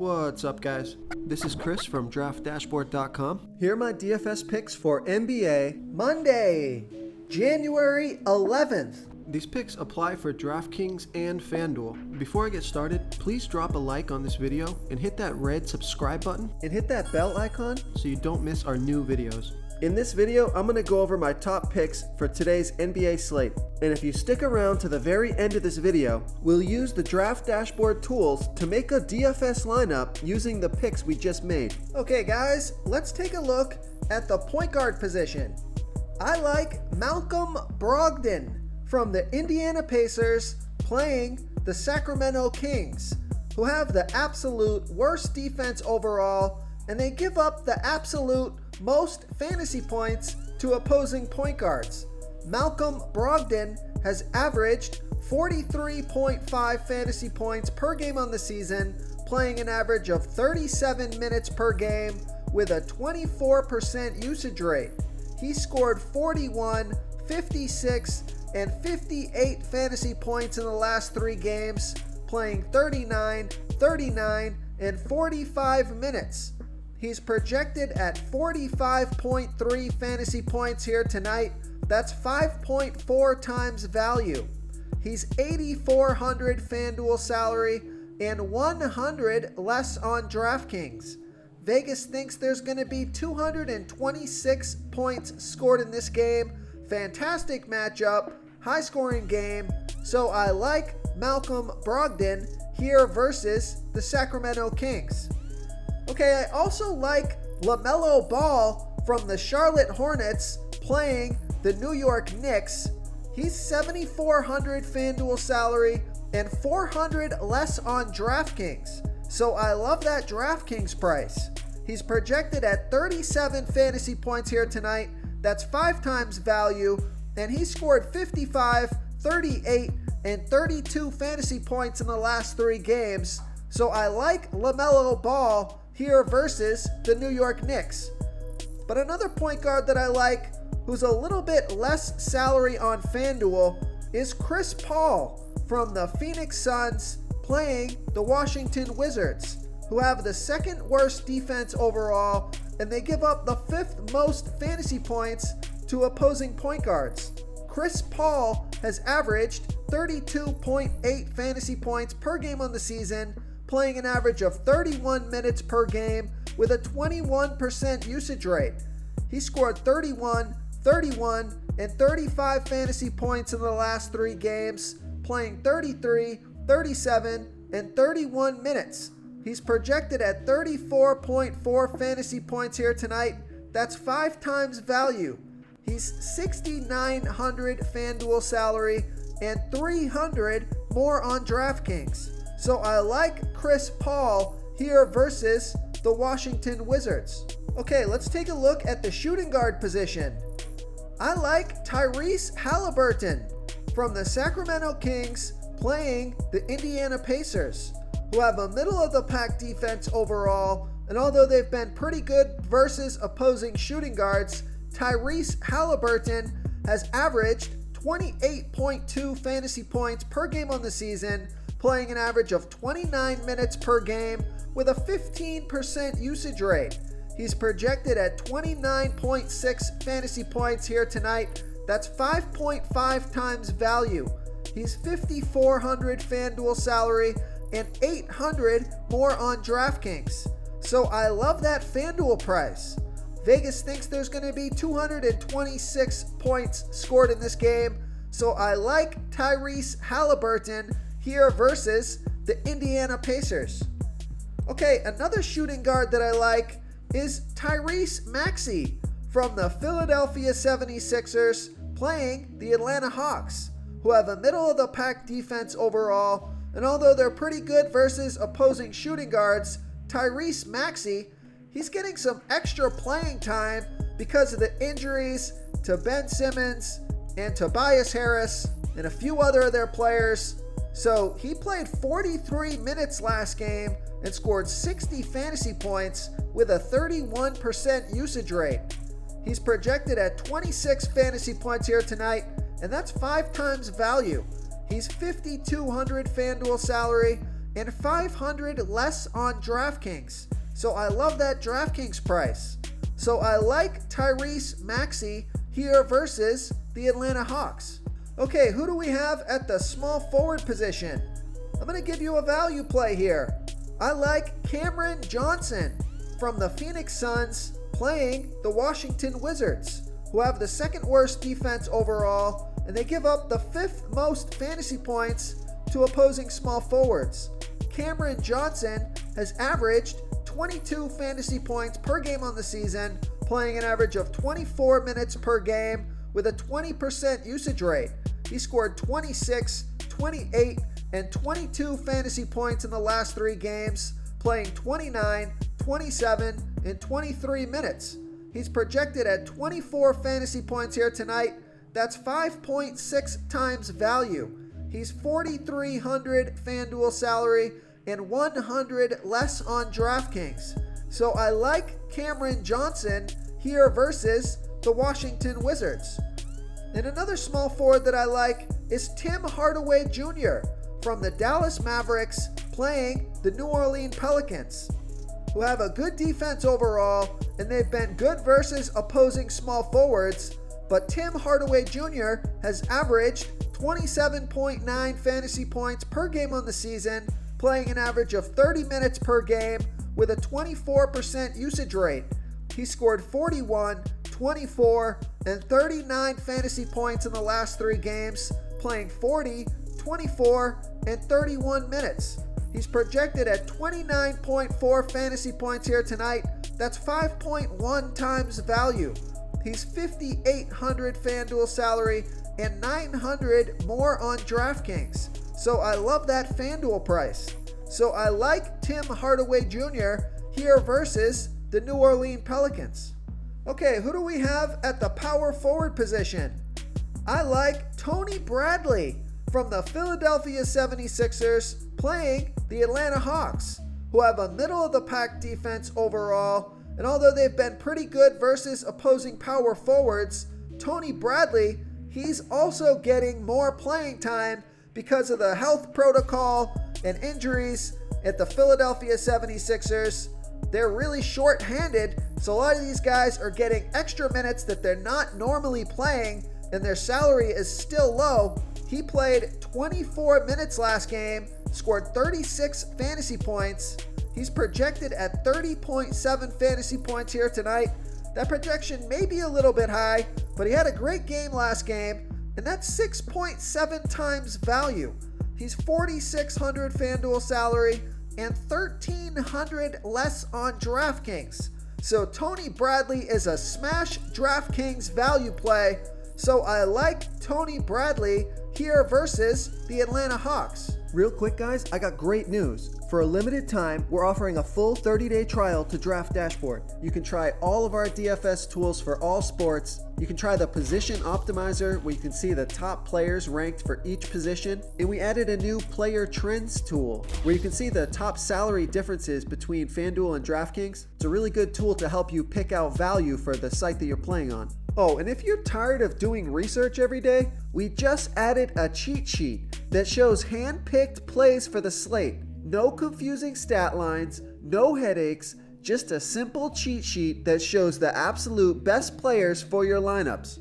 What's up, guys? This is Chris from DraftDashboard.com. Here are my DFS picks for NBA Monday, January 11th. These picks apply for DraftKings and FanDuel. Before I get started, please drop a like on this video and hit that red subscribe button and hit that bell icon so you don't miss our new videos. In this video, I'm going to go over my top picks for today's NBA slate. And if you stick around to the very end of this video, we'll use the Draft Dashboard tools to make a DFS lineup using the picks we just made. Okay guys, let's take a look at the point guard position. I like Malcolm Brogdon from the Indiana Pacers playing the Sacramento Kings, who have the absolute worst defense overall, and they give up the absolute most fantasy points to opposing point guards. Malcolm Brogdon has averaged 43.5 fantasy points per game on the season, playing an average of 37 minutes per game with a 24% usage rate. He scored 41, 56, and 58 fantasy points in the last 3 games, playing 39, 39, and 45 minutes. He's projected at 45.3 fantasy points here tonight. That's 5.4 times value. He's $8,400 FanDuel salary and $100 less on DraftKings. Vegas thinks there's going to be 226 points scored in this game. Fantastic matchup, high scoring game. So I like Malcolm Brogdon here versus the Sacramento Kings. Okay, I also like Lamelo Ball from the Charlotte Hornets playing the New York Knicks. He's $7,400 FanDuel salary and $400 less on DraftKings. So I love that DraftKings price. He's projected at 37 fantasy points here tonight. That's 5 times value, and he scored 55, 38, and 32 fantasy points in the last 3 games. So I like Lamelo Ball here versus the New York Knicks. But another point guard that I like, who's a little bit less salary on FanDuel, is Chris Paul from the Phoenix Suns playing the Washington Wizards, who have the 2nd worst defense overall, and they give up the 5th most fantasy points to opposing point guards. Chris Paul has averaged 32.8 fantasy points per game on the season, playing an average of 31 minutes per game with a 21% usage rate. He scored 31, 31, and 35 fantasy points in the last 3 games, playing 33, 37, and 31 minutes. He's projected at 34.4 fantasy points here tonight. That's 5 times value. He's $6,900 FanDuel salary and $300 more on DraftKings. So I like Chris Paul here versus the Washington Wizards. Okay, let's take a look at the shooting guard position. I like Tyrese Haliburton from the Sacramento Kings playing the Indiana Pacers, who have a middle-of-the-pack defense overall, and although they've been pretty good versus opposing shooting guards, Tyrese Haliburton has averaged 28.2 fantasy points per game on the season, playing an average of 29 minutes per game with a 15% usage rate. He's projected at 29.6 fantasy points here tonight. That's 5.5 times value. He's $5,400 FanDuel salary and $800 more on DraftKings. So I love that FanDuel price. Vegas thinks there's going to be 226 points scored in this game. So I like Tyrese Haliburton here versus the Indiana Pacers. Okay, another shooting guard that I like is Tyrese Maxiell from the Philadelphia 76ers playing the Atlanta Hawks, who have a middle-of-the-pack defense overall, and although they're pretty good versus opposing shooting guards, Tyrese Maxiell, he's getting some extra playing time because of the injuries to Ben Simmons and Tobias Harris and a few other of their players. So he played 43 minutes last game and scored 60 fantasy points with a 31% usage rate. He's projected at 26 fantasy points here tonight, and that's 5 times value. He's $5,200 FanDuel salary and 500 less on DraftKings. So I love that DraftKings price. So I like Tyrese Maxiell here versus the Atlanta Hawks. Okay, who do we have at the small forward position? I'm going to give you a value play here. I like Cameron Johnson from the Phoenix Suns playing the Washington Wizards, who have the second worst defense overall, and they give up the 5th most fantasy points to opposing small forwards. Cameron Johnson has averaged 22 fantasy points per game on the season, playing an average of 24 minutes per game with a 20% usage rate. He scored 26, 28, and 22 fantasy points in the last 3 games, playing 29, 27, and 23 minutes. He's projected at 24 fantasy points here tonight. That's 5.6 times value. He's $4,300 FanDuel salary and 100 less on DraftKings. So I like Cameron Johnson here versus the Washington Wizards. And another small forward that I like is Tim Hardaway Jr. from the Dallas Mavericks playing the New Orleans Pelicans, who have a good defense overall, and they've been good versus opposing small forwards. But Tim Hardaway Jr. has averaged 27.9 fantasy points per game on the season, playing an average of 30 minutes per game with a 24% usage rate. He scored 41, 24, and 39 fantasy points in the last 3 games, playing 40, 24, and 31 minutes. He's projected at 29.4 fantasy points here tonight. That's 5.1 times value. He's $5,800 FanDuel salary and 900 more on DraftKings. So I love that FanDuel price. So I like Tim Hardaway Jr. here versus the New Orleans Pelicans. Okay, who do we have at the power forward position? I like Tony Bradley from the Philadelphia 76ers playing the Atlanta Hawks, who have a middle-of-the-pack defense overall. And although they've been pretty good versus opposing power forwards, Tony Bradley, he's also getting more playing time because of the health protocol and injuries at the Philadelphia 76ers. They're really short-handed, so a lot of these guys are getting extra minutes that they're not normally playing, and their salary is still low. He played 24 minutes last game, scored 36 fantasy points. He's projected at 30.7 fantasy points here tonight. That projection may be a little bit high, but he had a great game last game, and that's 6.7 times value. He's $4,600 FanDuel salary and $1,300 less on DraftKings. So Tony Bradley is a smash DraftKings value play. So I like Tony Bradley here versus the Atlanta Hawks. Real quick, guys, I got great news. For a limited time, we're offering a full 30-day trial to Draft Dashboard. You can try all of our DFS tools for all sports. You can try the Position Optimizer, where you can see the top players ranked for each position. And we added a new Player Trends tool, where you can see the top salary differences between FanDuel and DraftKings. It's a really good tool to help you pick out value for the site that you're playing on. Oh, and if you're tired of doing research every day, we just added a cheat sheet that shows hand-picked plays for the slate. No confusing stat lines, no headaches, just a simple cheat sheet that shows the absolute best players for your lineups.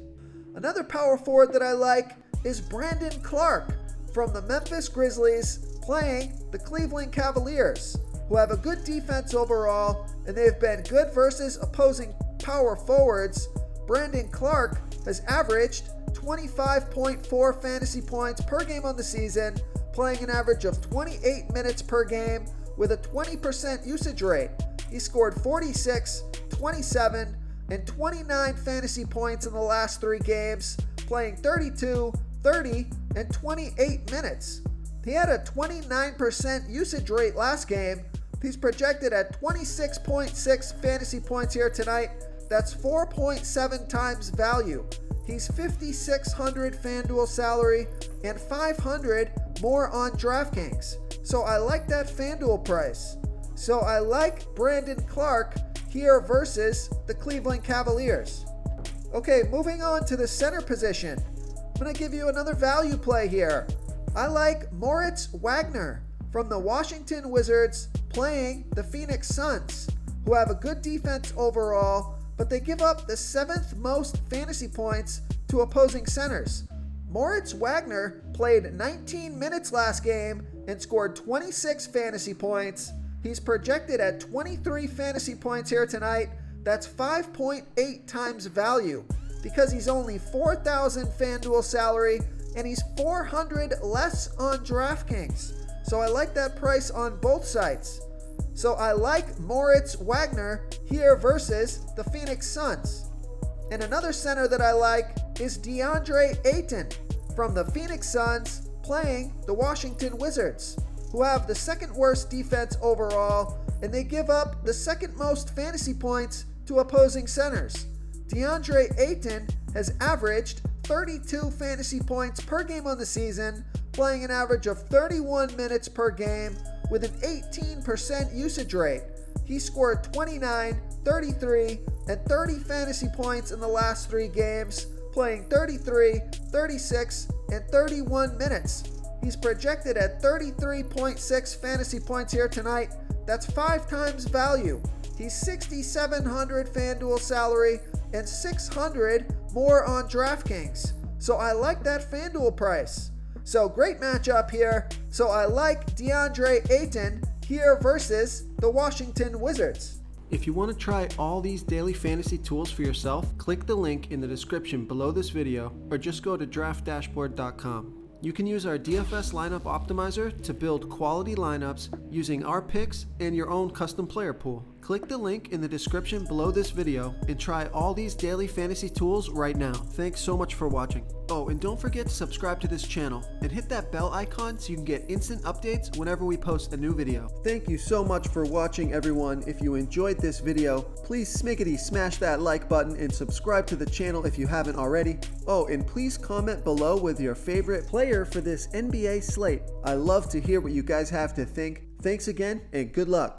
Another power forward that I like is Brandon Clarke from the Memphis Grizzlies playing the Cleveland Cavaliers, who have a good defense overall, and they've been good versus opposing power forwards. Brandon Clarke has averaged 25.4 fantasy points per game on the season, playing an average of 28 minutes per game with a 20% usage rate. He scored 46, 27, and 29 fantasy points in the last 3 games, playing 32, 30, and 28 minutes. He had a 29% usage rate last game. He's projected at 26.6 fantasy points here tonight. That's 4.7 times value. He's $5,600 FanDuel salary and 500 more on DraftKings. So I like that FanDuel price. So I like Brandon Clarke here versus the Cleveland Cavaliers. Okay, moving on to the center position. I'm going to give you another value play here. I like Moritz Wagner from the Washington Wizards playing the Phoenix Suns, who have a good defense overall, but they give up the 7th most fantasy points to opposing centers. Moritz Wagner played 19 minutes last game and scored 26 fantasy points. He's projected at 23 fantasy points here tonight. That's 5.8 times value because he's only $4,000 FanDuel salary and he's $400 less on DraftKings. So I like that price on both sites. So I like Moritz Wagner here versus the Phoenix Suns. And another center that I like is Deandre Ayton from the Phoenix Suns playing the Washington Wizards, who have the 2nd worst defense overall, and they give up the 2nd most fantasy points to opposing centers. Deandre Ayton has averaged 32 fantasy points per game on the season, playing an average of 31 minutes per game with an 18% usage rate. He scored 29, 33, and 30 fantasy points in the last 3 games, playing 33, 36, and 31 minutes. He's projected at 33.6 fantasy points here tonight. That's 5 times value. He's $6,700 FanDuel salary and $600 more on DraftKings. So I like that FanDuel price. So great matchup here. So I like Deandre Ayton here versus the Washington Wizards. If you want to try all these daily fantasy tools for yourself, click the link in the description below this video or just go to draftdashboard.com. You can use our DFS lineup optimizer to build quality lineups using our picks and your own custom player pool. Click the link in the description below this video and try all these daily fantasy tools right now. Thanks so much for watching. Oh, and don't forget to subscribe to this channel and hit that bell icon so you can get instant updates whenever we post a new video. Thank you so much for watching, everyone. If you enjoyed this video, please smickety smash that like button and subscribe to the channel if you haven't already. Oh, and please comment below with your favorite player for this NBA slate. I love to hear what you guys have to think. Thanks again and good luck.